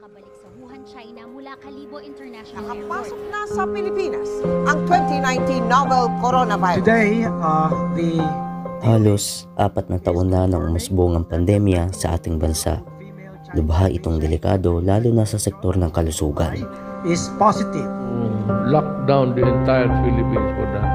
nakabalik sa Wuhan, China mula Calibo International Nakapasok Airport. na sa Pilipinas ang 2019 novel coronavirus. Today, Halos 4 na taon na nang umusbong ang pandemya sa ating bansa. Lubha itong delikado lalo na sa sektor ng kalusugan. is positive. Lock down the entire Philippines for that.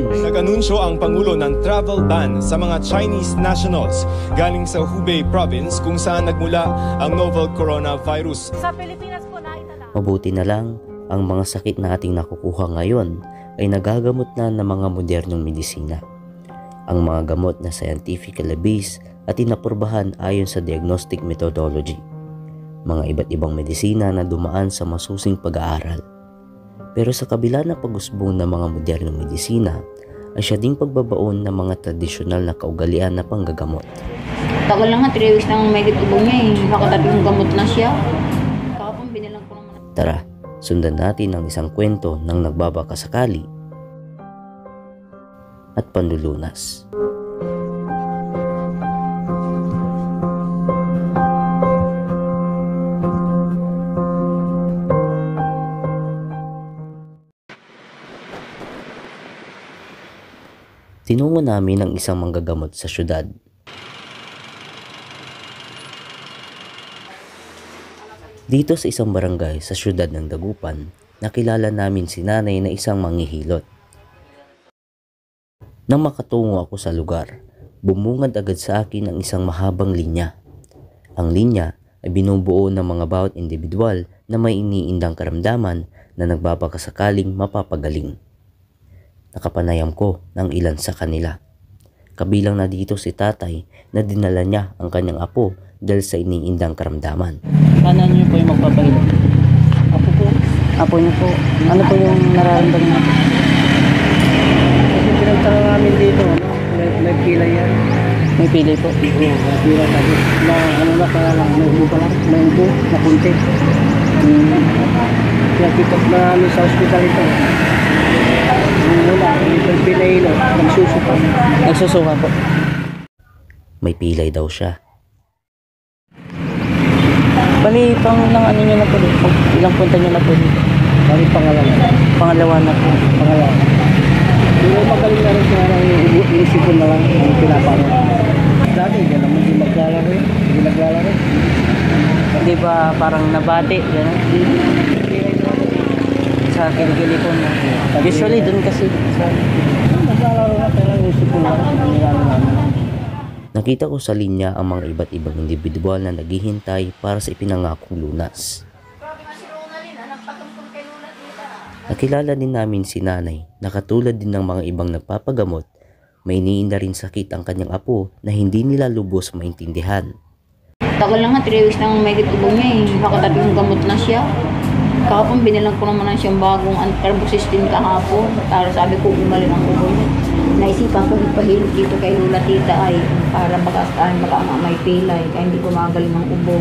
Nag-anunsyo ang Pangulo ng travel ban sa mga Chinese nationals galing sa Hubei province kung saan nagmula ang novel coronavirus. Sa Pilipinas po naitala. Mabuti na lang, ang mga sakit na ating nakukuha ngayon ay nagagamot na ng mga modernong medisina. Ang mga gamot na scientifically based at inapurbahan ayon sa diagnostic methodology. Mga iba't ibang medisina na dumaan sa masusing pag-aaral. Pero sa kabila ng pag-usbong ng mga modernong medisina, ay siya ding pagbabaon ng mga tradisyonal na kaugalian na panggagamot. Tagal na nga, 3 weeks nang may gitubong niya eh. Nakatatlong gamot na siya. Kapag binilang ko naman. Tara, sundan natin ang isang kwento ng nagbabakasakali at panlulunas. Tinungo namin ang isang manggagamot sa syudad. Dito sa isang barangay sa syudad ng Dagupan, nakilala namin si nanay na isang manghihilot. Nang makatungo ako sa lugar, bumungad agad sa akin ang isang mahabang linya. Ang linya ay binubuo ng mga bawat individual na may iniindang karamdaman na nagbabakasakaling mapapagaling. Nakapanayam ko ng ilan sa kanila. Kabilang na dito si tatay na dinala niya ang kanyang apo dahil sa iniindang karamdaman. Ano niyo po yung magpapahilot? Apo po. Apo niyo po. Ano po yung nararamdaman natin? Kasi pinagtara namin dito, may pilay yan. May pilay po? Oo, may pilay tayo. Kaya lang, may ubo pa lang. May ubo, na kunti. Pinagpitas na namin sa hospital ito. Wala, may pilay ilo, nagsusuka. Nagsusuka po. May pilay daw siya. Bali, pang ilang ano nyo na po dito? Ilang punta nyo na po dito? Bali, pangalawa. Pangalawa na po. Pangalawa. Pero magaling na rin siya lang yung inisipon na lang yung pinapano. Dati, hindi naman hindi maglalaro eh. Hindi naglalaro. Hindi ba parang nabati? Gano'n? Sa kilikili po na. Usually, dun kasi. Naglalaro na, pero inisipon na lang. Nakita ko sa linya ang mga iba't ibang individual na naghihintay para sa ipinangakong lunas. Nakilala din namin si nanay na katulad din ng mga ibang nagpapagamot, may iniinda rin sakit ang kanyang apo na hindi nila lubos maintindihan. Tagal na nga, 3 weeks nang may gitubong niya eh. Nakatatlong gamot na siya. Kapag binilang ko naman na siyang bagong carbocysteine kahapon. Para sabi ko, umaling ang ubo niya. Naisipan ko ipahilot dito kay Lula Tita ay para baka may pilay kaya hindi ko magaling ang ubo.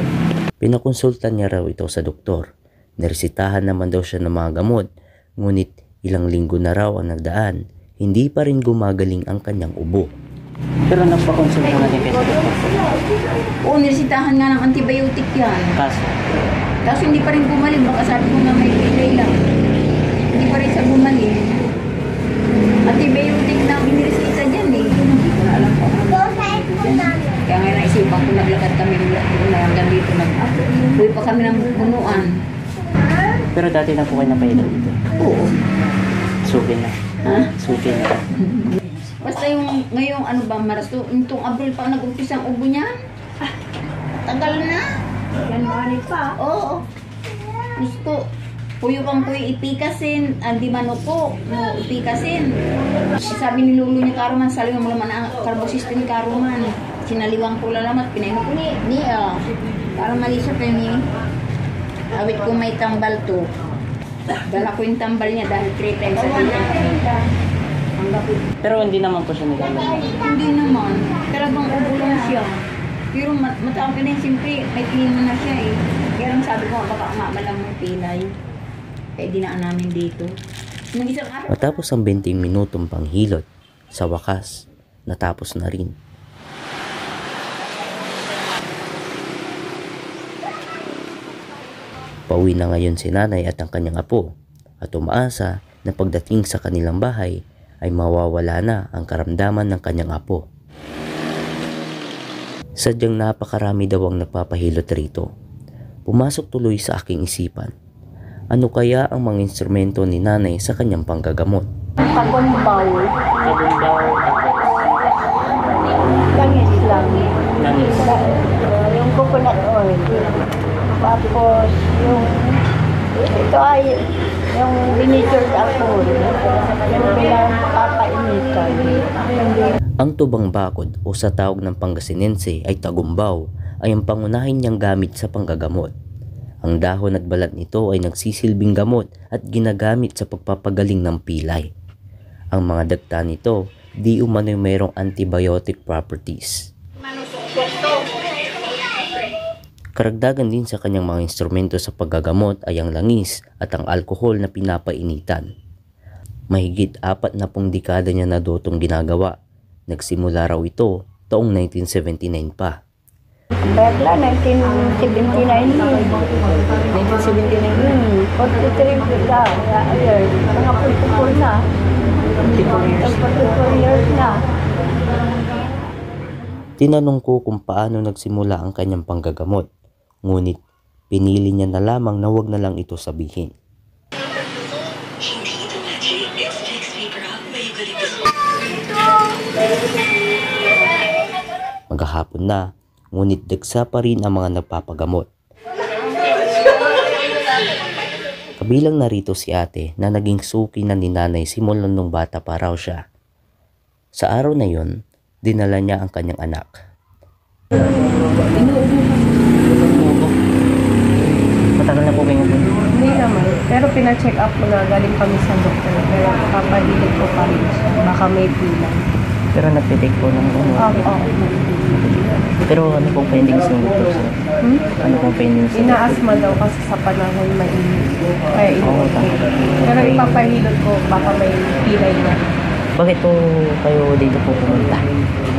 Pinakonsultan niya raw ito sa doktor. Niresitahan naman daw siya ng mga gamot, ngunit ilang linggo na raw ang nagdaan, hindi pa rin gumagaling ang kanyang ubo. Pero nagpakonsulta natin kayo sa doktor? Oo, niresitahan nga ng antibiotic yan. Kaso hindi pa rin gumaling, baka sabi ko nga may pilay lang. Hindi pa rin siya gumaling. Antibiotic na iniresita dyan eh. Hindi ko na alam pa. Kaya ngayon naisipan ko, naglakad kami hanggang dito. Uwi pa kami ng punuan. Pero dati na po kayo napahilot dito? Oo. Suki na? Ha? Suki na. Basta yung ngayong ano ba, Maras, itong Abril pa nag-umpisa ang ubo niya. Tagal na. January pa. Oo. Gusto, puyo pang puyo ipikasin, di manuko, no, ipikasin. Sabi ni Lulu niya karuman, saliwan mo naman ang carbocysteine karuman. Sinaliwang ko lalamat, pinainom ko ni para mali siya pa ni. Awit ko may tambal to. Dala ko yung tambal niya dahil 3 times a day. Pero hindi naman po siya naglalaro. Hindi naman. Talagang ubo lang siya. Pero mataang ka na yun, siyempre, may klima na siya eh. Kaya lang sabi ko, baka malang may pilay. Kaya dinaan namin dito. Matapos ang 20 minutong panghilot, sa wakas, natapos na rin. Pauwi na ngayon si nanay at ang kanyang apo at umaasa na pagdating sa kanilang bahay ay mawawala na ang karamdaman ng kanyang apo. Sadyang napakarami daw ang nagpapahilot rito. Pumasok tuloy sa aking isipan. Ano kaya ang mga instrumento ni nanay sa kanyang panggagamot? Pagumbaw. Langis lang. Langis. Yung coconut oil. Tapos ito ay yung vinaired alcohol. Yung bilang papainitan. Ang tubang bakod o sa tawag ng Pangasinense ay tagumbaw ay ang pangunahin niyang gamit sa panggagamot. Ang dahon at balat nito ay nagsisilbing gamot at ginagamit sa pagpapagaling ng pilay. Ang mga dagta nito di umano'y mayroong antibiotic properties. Karagdagan din sa kanyang mga instrumento sa paggagamot ay ang langis at ang alkohol na pinapainitan. Mahigit 40 dekada niya na dotong ginagawa. Nagsimula raw ito taong 1979 pa. Berla, 1979 1979 43 ka. Mga 44 na. 44 years na. Tinanong ko kung paano nagsimula ang kanyang panggagamot. Ngunit pinili niya na lamang na wag na lang ito sabihin. Maghahapon na, ngunit dagsa pa rin ang mga nagpapagamot. Kabilang narito si ate na naging suki na ni nanay simulan nung bata pa raw siya. Sa araw na yon, dinala niya ang kanyang anak. Matagal na po kayo po? Hindi naman. Pero pina-check up ko na galing kami sa doktor. Pero kapalilit ko pa rin siya. Baka may pila. Pero nagtitake po ng Oo. Pero ano pong findings ng doktor? Ano pong findings? Inaasma daw kasi sa panahon mainit. Kaya inuulit. Pero ipapahilot ko baka may pilay na. Bakit po kayo dito po pumunta?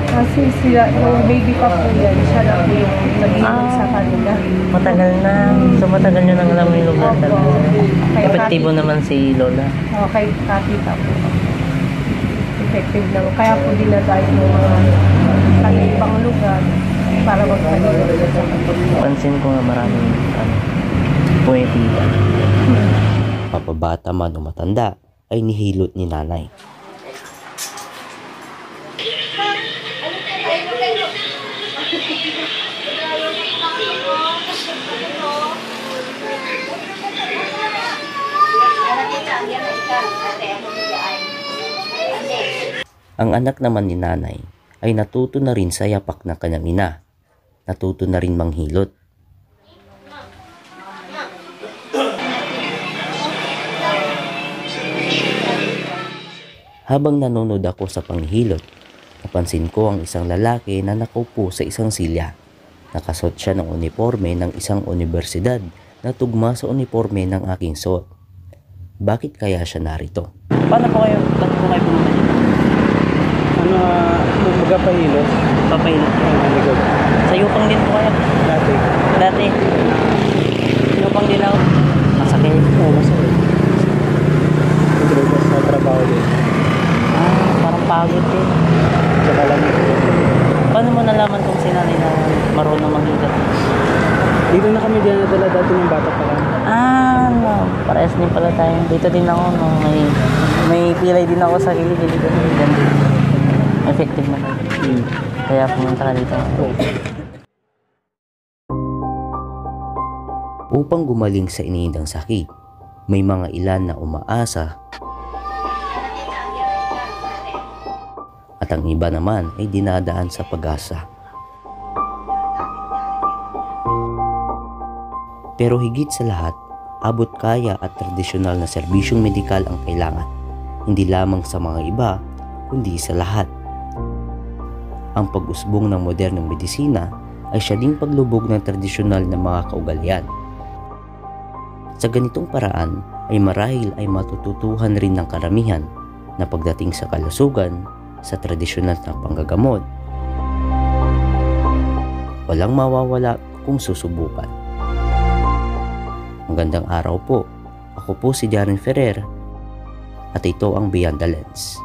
Kasi sila, yung baby pa po yan, siya na po yung nag-inom sa kanila. Matagal na. So matagal nyo nang alam yung lugar talaga. Kaya Epektibo naman si Lola. Okay, kapita po. Effective naman. Kaya po dinadayo ng mga ibang lugar para magpahilot sa kanila. Pansin ko nga maraming poetika. Papabata man o matanda ay nihilot ni nanay. Ang anak naman ni nanay ay natuto na rin sa yapak ng kanyang ina. Natuto na rin manghilot. Habang nanonood ako sa panghilot, napansin ko ang isang lalaki na nakaupo sa isang silya. Nakasuot siya ng uniforme ng isang universidad na tugma sa uniforme ng aking suot. Bakit kaya siya narito? Paano po kayo pumunta dito? Magpapahilot. Papahilot. Likod. Sa Yupang din po kayo? Dati? Yupang din ako? Masakit? Oo, masakit. Nagregas sa trabaho din. Parang pagod din. Tsaka lang ito. Paano mo nalaman kung si nanay na marunong manghilot? Dito na kami dinadala dati ng bata pa lang. No. Parehas din pala tayo. Dito din ako. No? May pilay din ako sa gilid-gilid. Effective naman. Kaya pumunta ka dito. Upang gumaling sa iniindang sakit, may mga ilan na umaasa at ang iba naman ay dinadaan sa pag-asa. Pero higit sa lahat, abot kaya at tradisyonal na serbisyong medikal ang kailangan, hindi lamang sa mga iba, kundi sa lahat. Ang pag-usbong ng modernong medisina ay siya ding paglubog ng tradisyonal na mga kaugalian. Sa ganitong paraan ay marahil ay matututuhan rin ng karamihan na pagdating sa kalusugan, sa tradisyonal na panggagamot, walang mawawala kung susubukan. Magandang araw po. Ako po si Jaren Ferrer at ito ang Beyond the Lens.